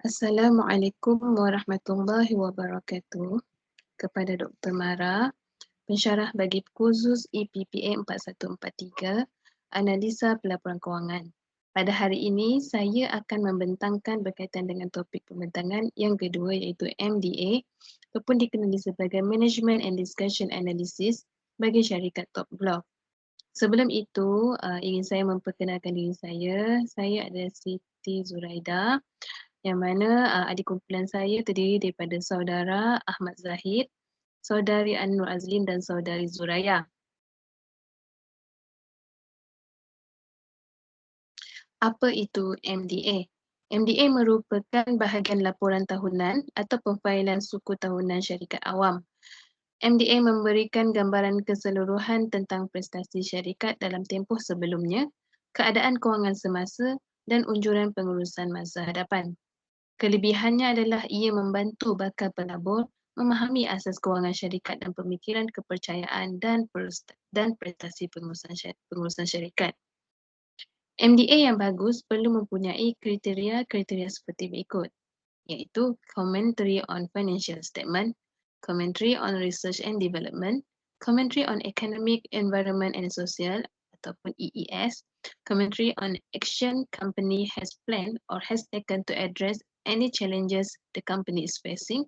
Assalamualaikum warahmatullahi wabarakatuh. Kepada Dr. Mara, pensyarah bagi kursus EPPA 4143, Analisa Pelaporan Kewangan. Pada hari ini, saya akan membentangkan berkaitan dengan topik pembentangan yang kedua iaitu MDA ataupun dikenali sebagai Management and Discussion Analysis bagi syarikat Top Glove. Sebelum itu, ingin saya memperkenalkan diri saya. Saya adalah Siti Zuraida, yang mana adik kumpulan saya terdiri daripada saudara Ahmad Zahid, saudari An-Nur Azlin dan saudari Zuraya. Apa itu MDA? MDA merupakan bahagian laporan tahunan atau pemfailan suku tahunan syarikat awam. MDA memberikan gambaran keseluruhan tentang prestasi syarikat dalam tempoh sebelumnya, keadaan kewangan semasa dan unjuran pengurusan masa hadapan. Kelebihannya adalah ia membantu bakal pelabur memahami asas kewangan syarikat dan pemikiran kepercayaan dan prestasi pengurusan syarikat. MDA yang bagus perlu mempunyai kriteria-kriteria seperti berikut, iaitu Commentary on Financial Statement, Commentary on Research and Development, Commentary on Economic, Environment and Social ataupun EES, Commentary on Action Company has planned or has taken to address any challenges the company is facing,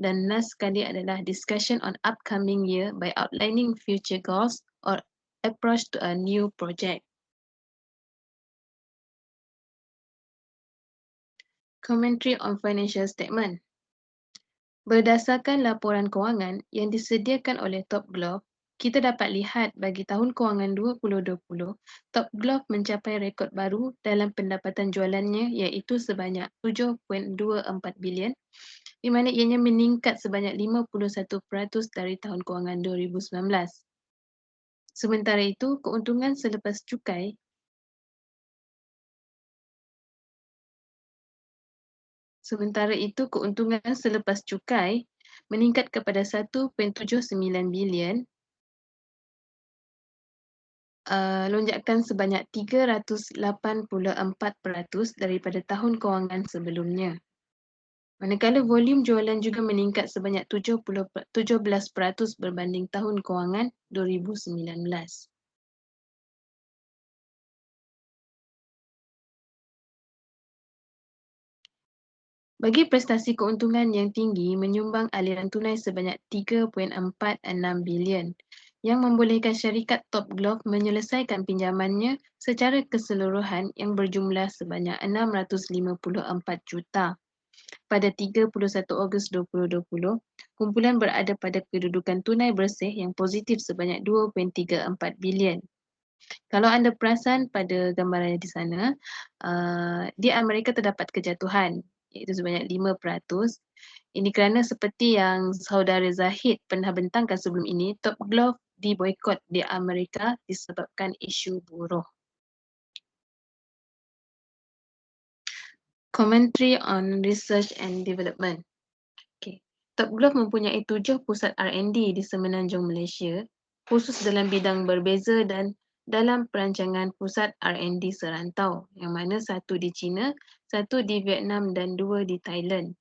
dan last sekali adalah Discussion on Upcoming Year by outlining future goals or approach to a new project. Commentary on Financial Statement. Berdasarkan laporan kewangan yang disediakan oleh Top Glove, kita dapat lihat bagi tahun kewangan 2020, Top Glove mencapai rekod baru dalam pendapatan jualannya iaitu sebanyak 7.24 bilion, di mana ianya meningkat sebanyak 51% dari tahun kewangan 2019. Sementara itu, keuntungan selepas cukai meningkat kepada 1.79 bilion, lonjakan sebanyak 384% daripada tahun kewangan sebelumnya. Manakala volume jualan juga meningkat sebanyak 17% berbanding tahun kewangan 2019. Bagi prestasi keuntungan yang tinggi menyumbang aliran tunai sebanyak 3.46 bilion yang membolehkan syarikat Top Glove menyelesaikan pinjamannya secara keseluruhan yang berjumlah sebanyak 654 juta. Pada 31 Ogos 2020, kumpulan berada pada kedudukan tunai bersih yang positif sebanyak 2.34 bilion. Kalau anda perasan pada gambaran di sana, di Amerika terdapat kejatuhan iaitu sebanyak 5%. Ini kerana seperti yang saudara Zahid pernah bentangkan sebelum ini, Top Glove diboikot di Amerika disebabkan isu buruh. Commentary on Research and Development. Okay. Top Glove mempunyai 7 pusat R&D di Semenanjung Malaysia, khusus dalam bidang berbeza dan dalam perancangan pusat R&D serantau, yang mana satu di China, satu di Vietnam dan 2 di Thailand.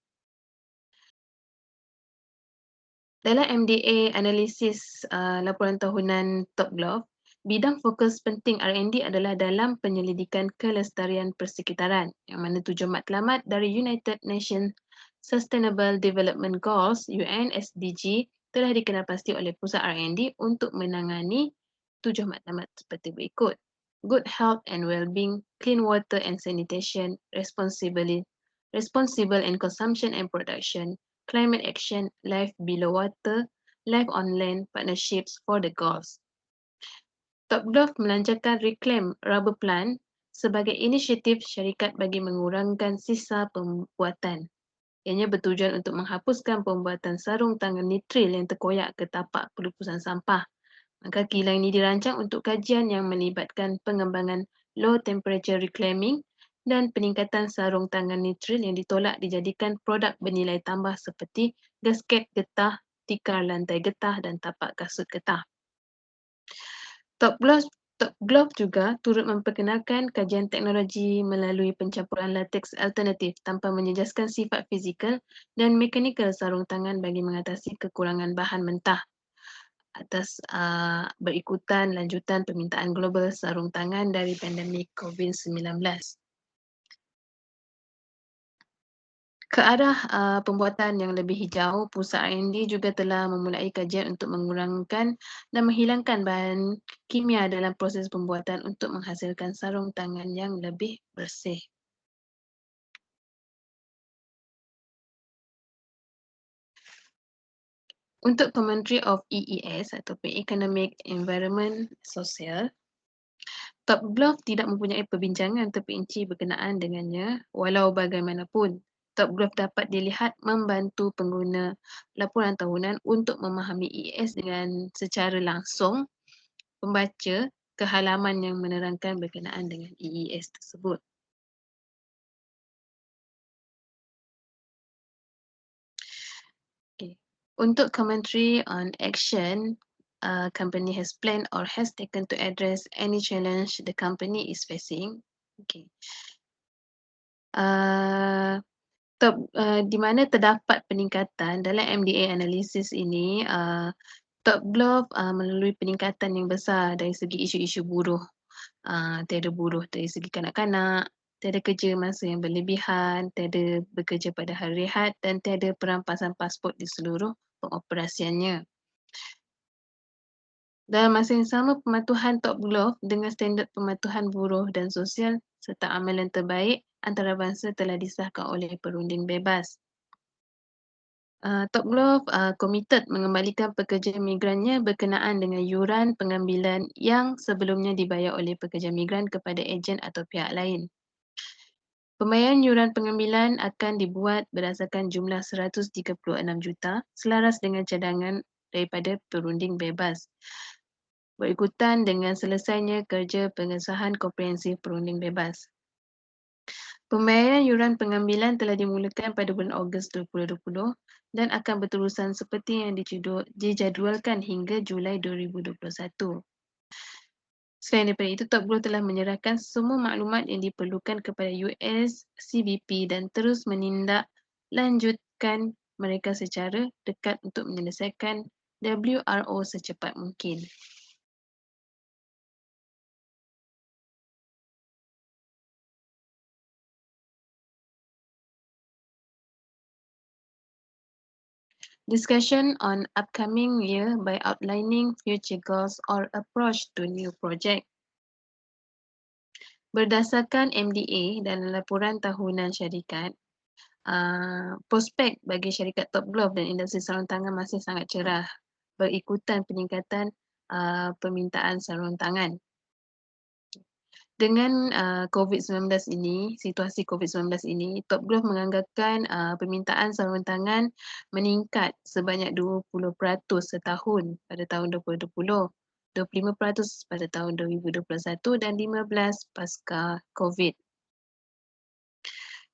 Dalam MDA analisis laporan tahunan Top Glove, bidang fokus penting R&D adalah dalam penyelidikan kelestarian persekitaran, yang mana 7 matlamat dari United Nations Sustainable Development Goals UN SDG telah dikenalpasti oleh pusat R&D untuk menangani 7 matlamat seperti berikut: good health and well-being, clean water and sanitation, responsible and consumption and production, climate action, life below water, life on land, partnerships for the goals. Top Glove melancarkan Reclaim Rubber Plant sebagai inisiatif syarikat bagi mengurangkan sisa pembuatan. Ianya bertujuan untuk menghapuskan pembuatan sarung tangan nitril yang terkoyak ke tapak pelupusan sampah. Maka kilang ini dirancang untuk kajian yang melibatkan pengembangan low temperature reclaiming dan peningkatan sarung tangan nitril yang ditolak dijadikan produk bernilai tambah seperti gasket getah, tikar lantai getah dan tapak kasut getah. Top Glove Top Glove juga turut memperkenalkan kajian teknologi melalui pencampuran lateks alternatif tanpa menjejaskan sifat fizikal dan mekanikal sarung tangan bagi mengatasi kekurangan bahan mentah atas berikutan lanjutan permintaan global sarung tangan dari pandemik COVID-19. Ke arah pembuatan yang lebih hijau, Pusat R&D juga telah memulai kajian untuk mengurangkan dan menghilangkan bahan kimia dalam proses pembuatan untuk menghasilkan sarung tangan yang lebih bersih. Untuk Commentary of EES ataupun Economic Environment Social, Top Glove tidak mempunyai perbincangan terperinci berkenaan dengannya walau bagaimanapun. Top Glove dapat dilihat membantu pengguna laporan tahunan untuk memahami EES dengan secara langsung, membaca ke halaman yang menerangkan berkenaan dengan EES tersebut. Okay. Untuk Commentary on Action, company has planned or has taken to address any challenge the company is facing. Okay. Di mana terdapat peningkatan dalam MDA analisis ini, Top Glove melalui peningkatan yang besar dari segi isu-isu buruh, tiada buruh dari segi kanak-kanak, tiada kerja masa yang berlebihan, tiada bekerja pada hari rehat dan tiada perampasan pasport di seluruh pengoperasiannya. Dalam masa yang sama, pematuhan Top Glove dengan standard pematuhan buruh dan sosial serta amalan terbaik antarabangsa telah disahkan oleh perunding bebas. Top Glove committed mengembalikan pekerja migrannya berkenaan dengan yuran pengambilan yang sebelumnya dibayar oleh pekerja migran kepada ejen atau pihak lain. Pembayaran yuran pengambilan akan dibuat berdasarkan jumlah 136 juta selaras dengan cadangan daripada perunding bebas. Berikutan dengan selesainya kerja pengesahan komprehensif perunding bebas. Pembayaran yuran pengambilan telah dimulakan pada bulan Ogos 2020 dan akan berterusan seperti yang dijadualkan hingga Julai 2021. Selain daripada itu, Top Glove telah menyerahkan semua maklumat yang diperlukan kepada US CBP dan terus menindaklanjutkan mereka secara dekat untuk menyelesaikan WRO secepat mungkin. Discussion on upcoming year by outlining future goals or approach to new project. Berdasarkan MDA dan laporan tahunan syarikat, prospek bagi syarikat Top Glove dan industri sarung tangan masih sangat cerah berikutan peningkatan permintaan sarung tangan. Dengan COVID-19 ini, situasi COVID-19 ini, Top Glove menganggarkan permintaan sarung tangan meningkat sebanyak 20% setahun pada tahun 2020, 25% pada tahun 2021 dan 15% pasca COVID.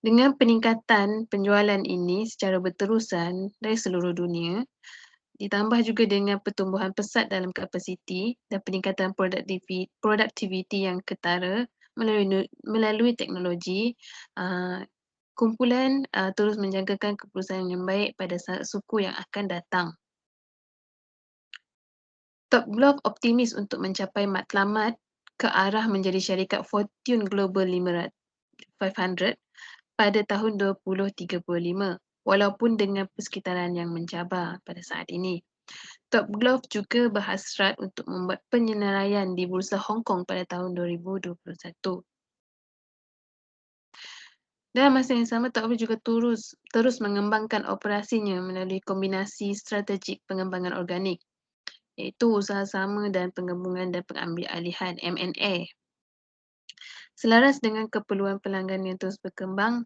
Dengan peningkatan penjualan ini secara berterusan dari seluruh dunia, ditambah juga dengan pertumbuhan pesat dalam kapasiti dan peningkatan produktiviti yang ketara melalui teknologi, kumpulan terus menjangkakan keputusan yang baik pada suku yang akan datang. Top Glove optimis untuk mencapai matlamat ke arah menjadi syarikat Fortune Global 500 pada tahun 2035 walaupun dengan persekitaran yang mencabar pada saat ini. Top Glove juga berhasrat untuk membuat penyenaraian di Bursa Hong Kong pada tahun 2021. Dalam masa yang sama, Top Glove juga terus mengembangkan operasinya melalui kombinasi strategik pengembangan organik, iaitu usaha sama dan penggabungan dan pengambilalihan M&A. Selaras dengan keperluan pelanggan yang terus berkembang,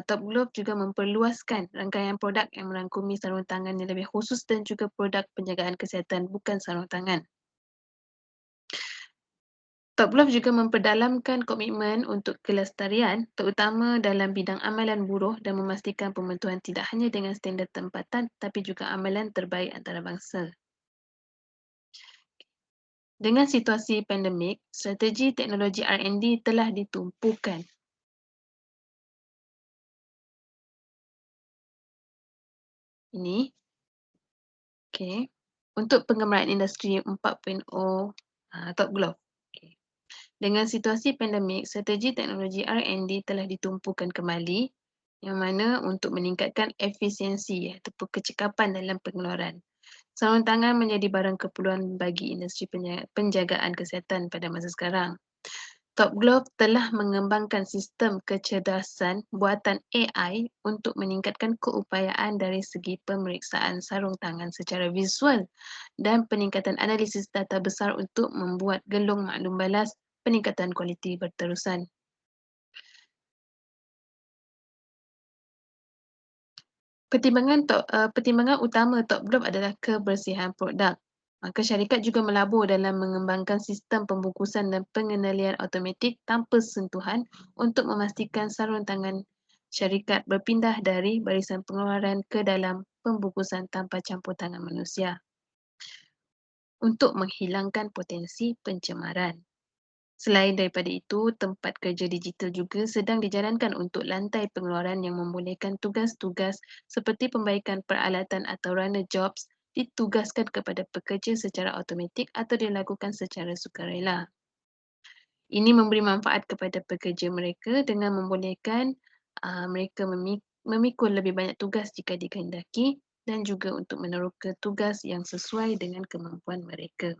Top Glove juga memperluaskan rangkaian produk yang merangkumi sarung tangan yang lebih khusus dan juga produk penjagaan kesihatan bukan sarung tangan. Top Glove juga memperdalamkan komitmen untuk kelestarian terutama dalam bidang amalan buruh dan memastikan pembentuhan tidak hanya dengan standard tempatan tapi juga amalan terbaik antarabangsa. Dengan situasi pandemik, strategi teknologi R&D telah ditumpukan. Ini, okey, untuk pengembangan industri 4.0 Top Glove. Okey. Dengan situasi pandemik, strategi teknologi R&D telah ditumpukan kembali yang mana untuk meningkatkan efisiensi ataupun kecekapan dalam pengeluaran. Sarung tangan menjadi barang keperluan bagi industri penjagaan kesihatan pada masa sekarang. Top Glove telah mengembangkan sistem kecerdasan buatan AI untuk meningkatkan keupayaan dari segi pemeriksaan sarung tangan secara visual dan peningkatan analisis data besar untuk membuat gelong maklum balas peningkatan kualiti berterusan. Pertimbangan utama Top Glove adalah kebersihan produk. Maka syarikat juga melabur dalam mengembangkan sistem pembungkusan dan pengendalian automatik tanpa sentuhan untuk memastikan sarung tangan syarikat berpindah dari barisan pengeluaran ke dalam pembungkusan tanpa campur tangan manusia untuk menghilangkan potensi pencemaran. Selain daripada itu, tempat kerja digital juga sedang dijalankan untuk lantai pengeluaran yang membolehkan tugas-tugas seperti pembaikan peralatan atau runner jobs ditugaskan kepada pekerja secara automatik atau dilakukan secara sukarela. Ini memberi manfaat kepada pekerja mereka dengan membolehkan mereka memikul lebih banyak tugas jika dikehendaki dan juga untuk meneroka tugas yang sesuai dengan kemampuan mereka.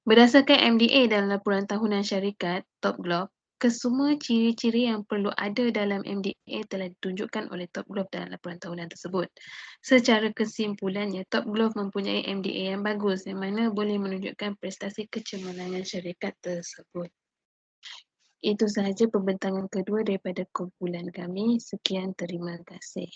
Berdasarkan MDA dan laporan tahunan syarikat Top Glove, kesemua ciri-ciri yang perlu ada dalam MDA telah ditunjukkan oleh Top Glove dalam laporan tahunan tersebut. Secara kesimpulannya, Top Glove mempunyai MDA yang bagus yang mana boleh menunjukkan prestasi kecemerlangan syarikat tersebut. Itu sahaja pembentangan kedua daripada kumpulan kami. Sekian, terima kasih.